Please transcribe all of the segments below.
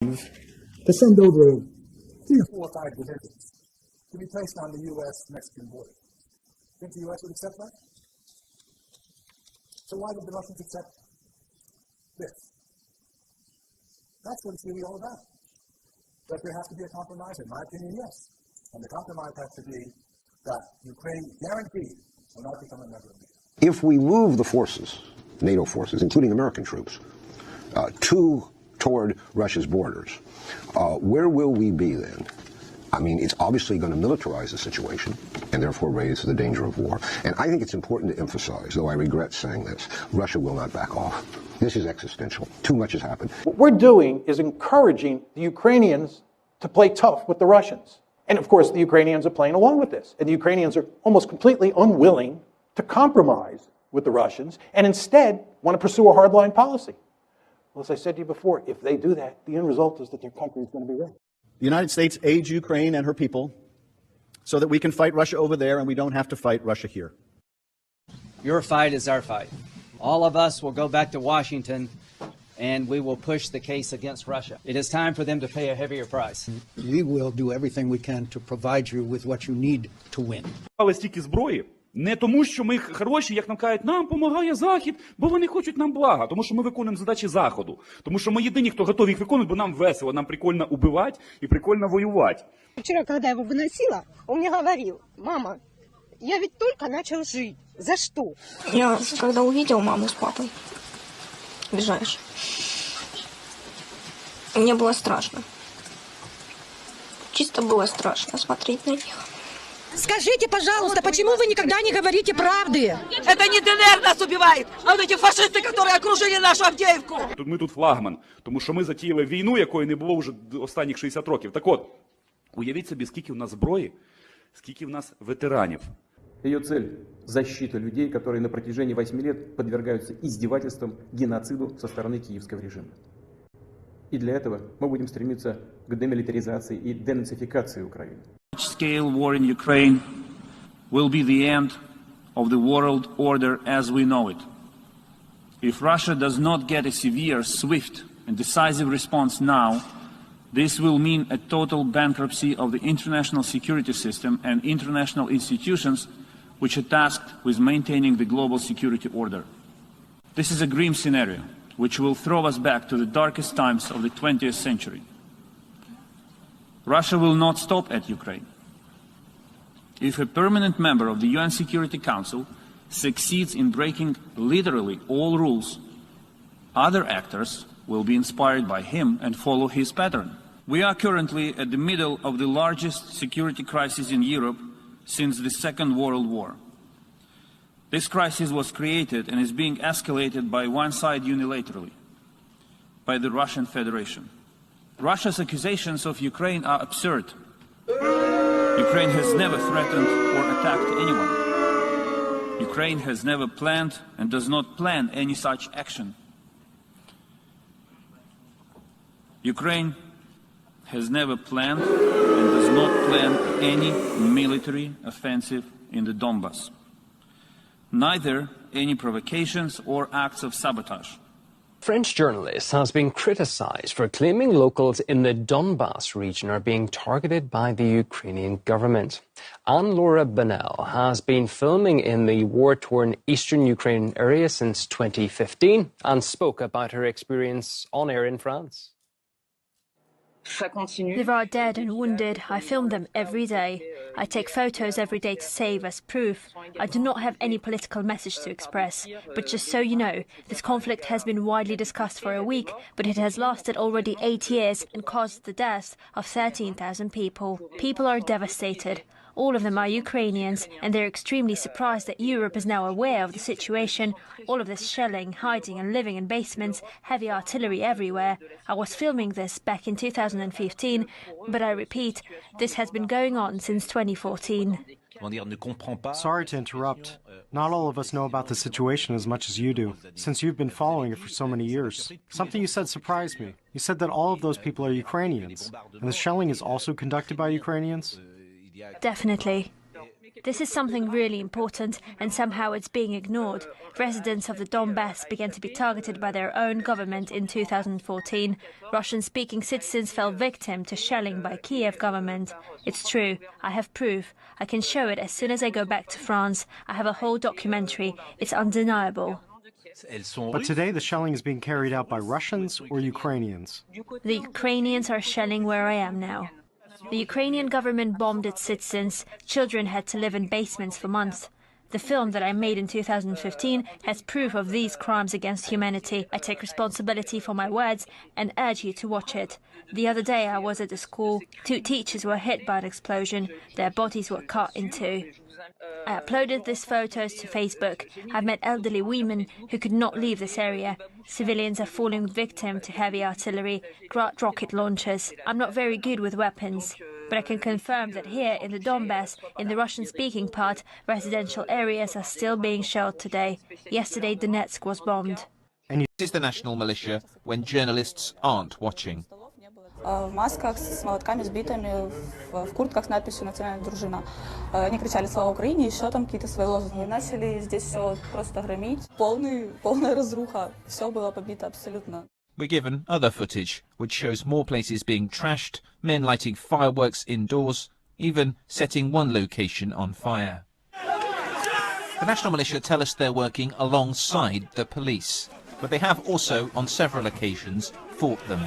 to send over 3 or 4 or 5 divisions to be placed on the U.S.-Mexican border. Think the U.S. would accept that? So why would the Russians accept this? That's what it's really all about. Does there have to be a compromise? In my opinion, yes. And the compromise has to be that Ukraine guaranteed will not become a member of NATO. If we move the forces, NATO forces, including American troops, toward Russia's borders, where will we be then? I mean, it's obviously going to militarize the situation and therefore raise the danger of war. And I think it's important to emphasize, though I regret saying this, Russia will not back off. This is existential. Too much has happened. What we're doing is encouraging the Ukrainians to play tough with the Russians. And of course, the Ukrainians are playing along with this. And the Ukrainians are almost completely unwilling to compromise with the Russians and instead want to pursue a hardline policy. Well, as I said to you before, if they do that, the end result is that their country is going to be wrecked. The United States aids Ukraine and her people so that we can fight Russia over there and we don't have to fight Russia here. Your fight is our fight. All of us will go back to Washington and we will push the case against Russia. It is time for them to pay a heavier price. We will do everything we can to provide you with what you need to win. Стільки зброї не тому, що ми хороші, як нам кажуть, нам допомагає Захід, бо вони хочуть нам блага, тому що ми виконуємо задачі Заходу. Тому що ми єдині, хто готові їх виконувати, бо нам весело, нам прикольно убивати і прикольно воювати. Вчера, когда я его выносила, он мне говорил: мама, я ведь только начал жить. За что? Я, когда увидел маму с папой, бежаешь, мне было страшно. Чисто было страшно смотреть на них. Скажите, пожалуйста, почему вы никогда не говорите правды? Это не ДНР нас убивает, а вот эти фашисты, которые окружили нашу Авдеевку. Ми тут флагман, тому що ми затіяли війну, якої не було вже останніх 60 років. Так от, уявіть собі, скільки в нас зброї, скільки в нас ветеранів. Ее цель – защита людей, которые на протяжении 8 лет подвергаются издевательствам, геноциду со стороны киевского режима. И для этого мы будем стремиться к демилитаризации и денацификации Украины. Large-scale war in Ukraine will be the end of the world order as we know it. If Russia does not get a severe, swift and decisive response now, this will mean a total bankruptcy of the international security system and international institutions which are tasked with maintaining the global security order. This is a grim scenario which will throw us back to the darkest times of the 20th century. Russia will not stop at Ukraine. If a permanent member of the UN Security Council succeeds in breaking literally all rules, other actors will be inspired by him and follow his pattern. We are currently at the middle of the largest security crisis in Europe since the Second World War. This crisis was created and is being escalated by one side unilaterally, by the Russian Federation. Russia's accusations of Ukraine are absurd. Ukraine has never threatened or attacked anyone. Ukraine has never planned and does not plan any such action. Ukraine has never planned and does not plan any military offensive in the Donbas. Neither any provocations or acts of sabotage. French journalist has been criticized for claiming locals in the Donbas region are being targeted by the Ukrainian government. Anne-Laura Bonnell has been filming in the war-torn eastern Ukraine area since 2015 and spoke about her experience on air in France. There are dead and wounded. I film them every day. I take photos every day to save as proof. I do not have any political message to express. But just so you know, this conflict has been widely discussed for a week, but it has lasted already 8 years and caused the deaths of 13,000 people. People are devastated. All of them are Ukrainians, and they're extremely surprised that Europe is now aware of the situation. All of this shelling, hiding and living in basements, heavy artillery everywhere. I was filming this back in 2015, but I repeat, this has been going on since 2014. Sorry to interrupt. Not all of us know about the situation as much as you do, since you've been following it for so many years. Something you said surprised me. You said that all of those people are Ukrainians, and the shelling is also conducted by Ukrainians? Definitely. This is something really important, and somehow it's being ignored. Residents of the Donbass began to be targeted by their own government in 2014. Russian-speaking citizens fell victim to shelling by Kiev government. It's true. I have proof. I can show it as soon as I go back to France. I have a whole documentary. It's undeniable. But today the shelling is being carried out by Russians or Ukrainians? The Ukrainians are shelling where I am now. The Ukrainian government bombed its citizens. Children had to live in basements for months. The film that I made in 2015 has proof of these crimes against humanity. I take responsibility for my words and urge you to watch it. The other day I was at a school. 2 teachers were hit by an explosion. Their bodies were cut in 2. I uploaded these photos to Facebook. I've met elderly women who could not leave this area. Civilians are falling victim to heavy artillery, rocket launchers. I'm not very good with weapons, but I can confirm that here in the Donbass, in the Russian-speaking part, residential areas are still being shelled today. Yesterday, Donetsk was bombed. This is the national militia when journalists aren't watching. В масках с молотками сбитыми, в куртках с надписью «Национальная дружина». Они кричали «Слава Украине», еще там какие-то свои лозунги. Начали здесь все просто громить. Полная разруха. Все было побито абсолютно. We're given other footage, which shows more places being trashed, men lighting fireworks indoors, even setting one location on fire. The National Militia tell us they're working alongside the police, but they have also, on several occasions, fought them.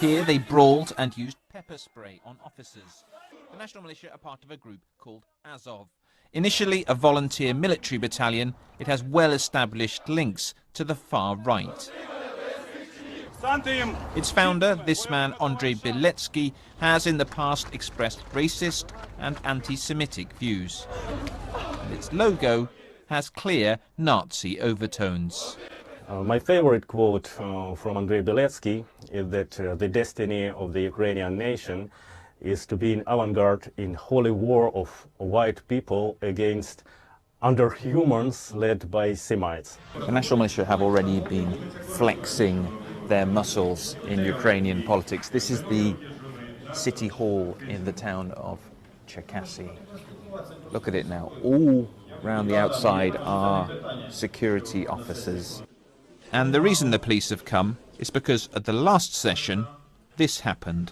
Here they brawled and used pepper spray on officers. The National Militia are part of a group called Azov. Initially a volunteer military battalion, it has well-established links to the far right. Its founder, this man Andrei Beletsky, has in the past expressed racist and anti-Semitic views. And its logo has clear Nazi overtones. My favorite quote from Andrei Beletsky is that the destiny of the Ukrainian nation is to be an avant-garde in holy war of white people against underhumans led by Semites. The National Militia have already been flexing their muscles in Ukrainian politics. This is the city hall in the town of Cherkasy. Look at it now. All round the outside are security officers. And the reason the police have come is because at the last session, this happened.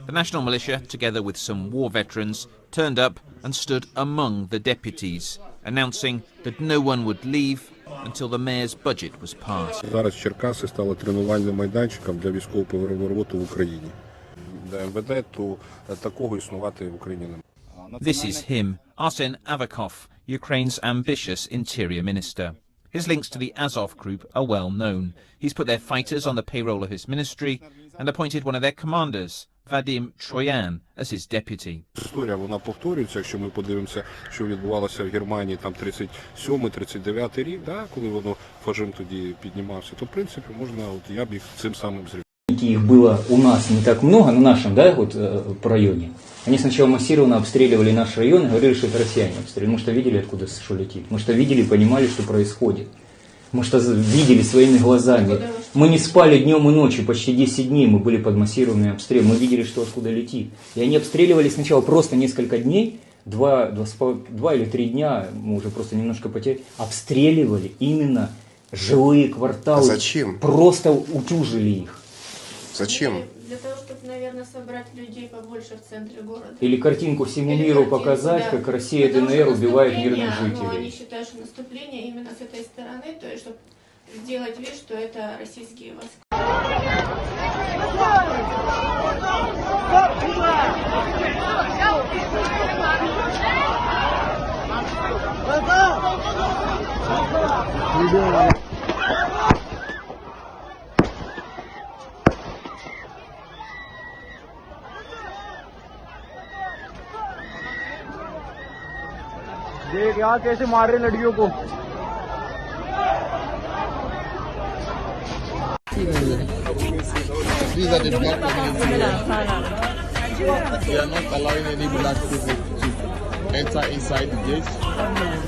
The National Militia, together with some war veterans, turned up and stood among the deputies, announcing that no one would leave until the mayor's budget was passed. Зараз Черкаси стали тренувальним майданчиком для військового перевороту в Україні. Для МВД то такого існувати в Україні немає. This is him, Arsen Avakov, Ukraine's ambitious interior minister. His links to the Azov group are well known. He's put their fighters on the payroll of his ministry and appointed one of their commanders, Vadim Troyan, as his deputy. Історія, вона повторюється, якщо ми подивимося, що відбувалося в Германії там 37-39 рік, да, коли воно фашизм тоді піднімався, то в принципі можна, от я б їх цим самим зрівняв. Их было у нас не так много, на нашем, да, вот по районе. Они сначала массированно обстреливали наш район и говорили, что это россияне обстреливали. Мы что видели, откуда что летит. Мы что видели, понимали, что происходит. Мы что видели своими глазами. Мы не спали днем и ночью, почти 10 дней мы были под массированным обстрелом. Мы видели, что откуда летит. И они обстреливали сначала просто несколько дней, 2 или 3 дня, мы уже просто немножко потеряли, обстреливали именно жилые кварталы. А зачем? Просто утюжили их. Зачем? Для того, чтобы, наверное, собрать людей побольше в центре города. Или картинку всему миру показать, да, как Россия и ДНР убивает мирных жителей. Но они считают, что наступление именно с этой стороны, то есть, чтобы сделать вид, что это российские войска. देख यहाँ कैसे मार रहे लड़कियों को। These are the black community. We are not allowing any black people to enter inside the gates.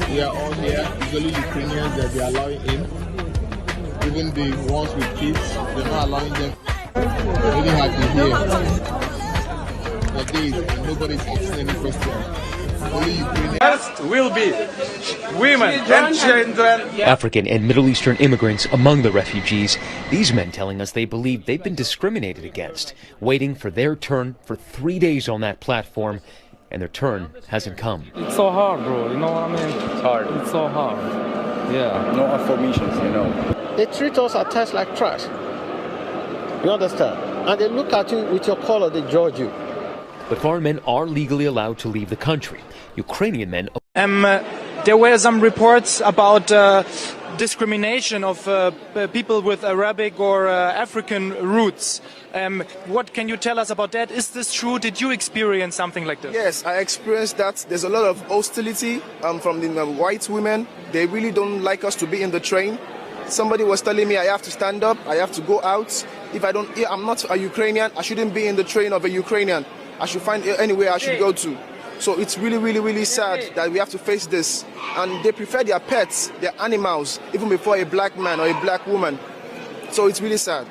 We are all here. It's only Ukrainians that they are allowing in. Even the ones with kids, they're not allowing them. They have been here for days and nobody's asking any questions. only Ukrainians. First will be women and children. African and Middle Eastern immigrants among the refugees, these men telling us they believe they've been discriminated against, waiting for their turn for 3 days on that platform, and their turn hasn't come. It's so hard, bro, you know what I mean? It's hard. It's so hard. Yeah. No affirmations, you know. They treat us at times like trash. You understand? And they look at you with your color, they judge you. But foreign men are legally allowed to leave the country. Ukrainian men... There were some reports about discrimination of people with Arabic or African roots. What can you tell us about that? Is this true? Did you experience something like this? Yes, I experienced that. There's a lot of hostility from the white women. They really don't like us to be in the train. Somebody was telling me I have to stand up, I have to go out. If I'm not a Ukrainian, I shouldn't be in the train of a Ukrainian. I should find anywhere I should go to. So it's really, really, really sad that we have to face this. And they prefer their pets, their animals, even before a black man or a black woman. So it's really sad.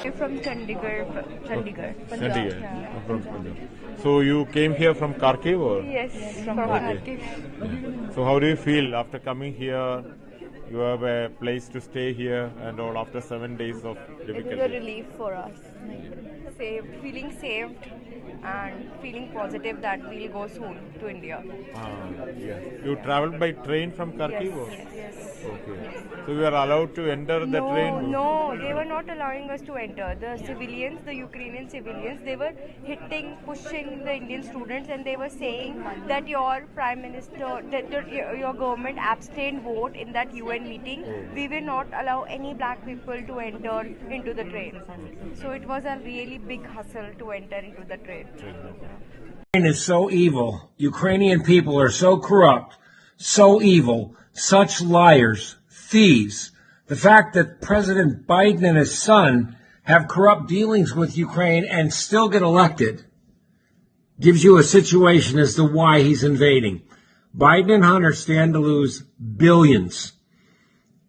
I'm from Chandigarh. Chandigarh. Yeah. From Punjab. So you came here from Kharkiv, or? Yes, from Kharkiv. So how do you feel after coming here? You have a place to stay here, and all after 7 days of difficulty. It was a relief for us. Feeling saved and feeling positive that we'll go soon to India. Yes. You traveled by train from Kharkiv? Yes. Okay. So you are allowed to enter the train? No, they were not allowing us to enter. The civilians, the Ukrainian civilians, they were pushing the Indian students, and they were saying that your prime minister, that your government abstained vote in that UN meeting. We will not allow any black people to enter into the train. So it was a really big hustle to enter into the train. Ukraine is so evil. Ukrainian people are so corrupt, so evil, such liars, thieves. The fact that President Biden and his son have corrupt dealings with Ukraine and still get elected gives you a situation as to why he's invading. Biden and Hunter stand to lose billions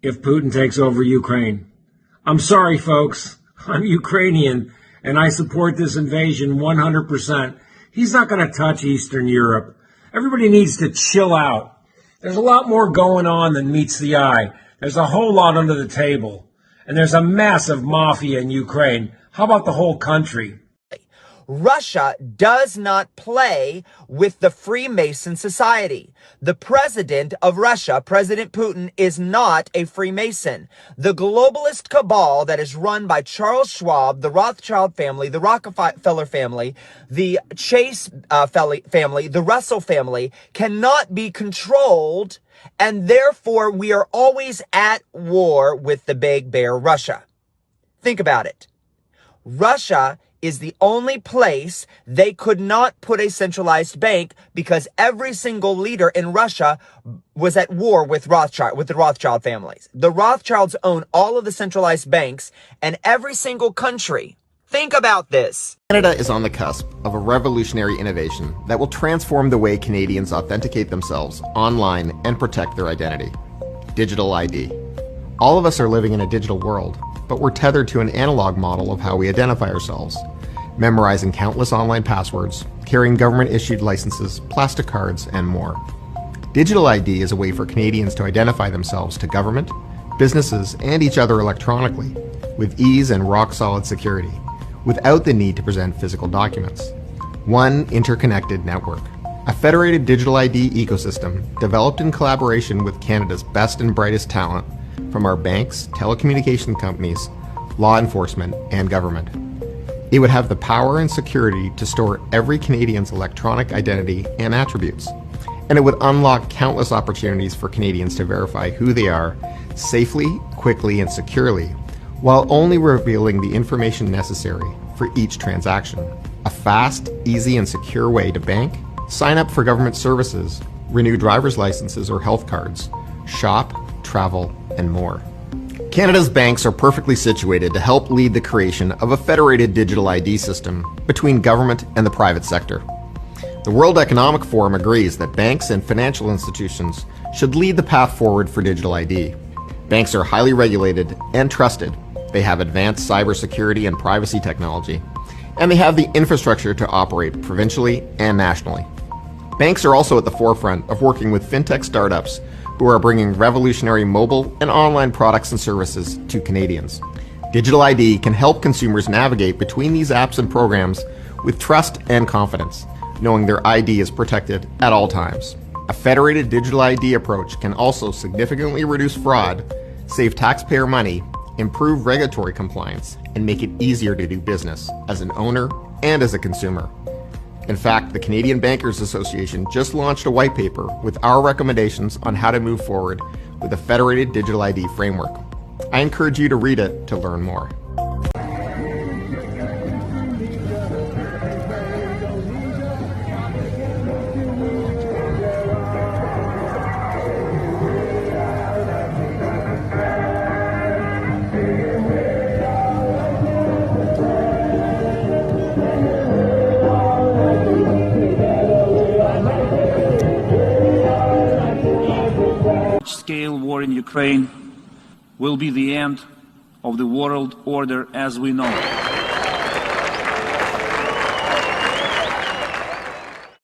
if Putin takes over Ukraine. I'm sorry, folks. I'm Ukrainian, and I support this invasion 100%. He's not going to touch Eastern Europe. Everybody needs to chill out. There's a lot more going on than meets the eye. There's a whole lot under the table. And there's a massive mafia in Ukraine. How about the whole country? Russia does not play with the Freemason society. The president of Russia, President Putin, is not a Freemason. The globalist cabal that is run by Charles Schwab, the Rothschild family, the Rockefeller family, the Chase family, the Russell family, cannot be controlled, and therefore we are always at war with the big bear, Russia. Think about it. Russia is the only place they could not put a centralized bank because every single leader in Russia was at war with the Rothschild families. The Rothschilds own all of the centralized banks, and every single country. Think about this. Canada is on the cusp of a revolutionary innovation that will transform the way Canadians authenticate themselves online and protect their identity. Digital ID. All of us are living in a digital world, but we're tethered to an analog model of how we identify ourselves, memorizing countless online passwords, carrying government-issued licenses, plastic cards, and more. Digital ID is a way for Canadians to identify themselves to government, businesses, and each other electronically, with ease and rock-solid security, without the need to present physical documents. One interconnected network. A federated digital ID ecosystem developed in collaboration with Canada's best and brightest talent from our banks, telecommunication companies, law enforcement, and government. It would have the power and security to store every Canadian's electronic identity and attributes, and it would unlock countless opportunities for Canadians to verify who they are safely, quickly, and securely, while only revealing the information necessary for each transaction. A fast, easy, and secure way to bank, sign up for government services, renew driver's licenses or health cards, shop, travel, and more. Canada's banks are perfectly situated to help lead the creation of a federated digital ID system between government and the private sector. The World Economic Forum agrees that banks and financial institutions should lead the path forward for digital ID. Banks are highly regulated and trusted. They have advanced cybersecurity and privacy technology, and they have the infrastructure to operate provincially and nationally. Banks are also at the forefront of working with fintech startups who are bringing revolutionary mobile and online products and services to Canadians. Digital ID can help consumers navigate between these apps and programs with trust and confidence, knowing their ID is protected at all times. A federated digital ID approach can also significantly reduce fraud, save taxpayer money, improve regulatory compliance, and make it easier to do business as an owner and as a consumer. In fact, the Canadian Bankers Association just launched a white paper with our recommendations on how to move forward with a federated digital ID framework. I encourage you to read it to learn more. Scale war in Ukraine will be the end of the world order as we know it.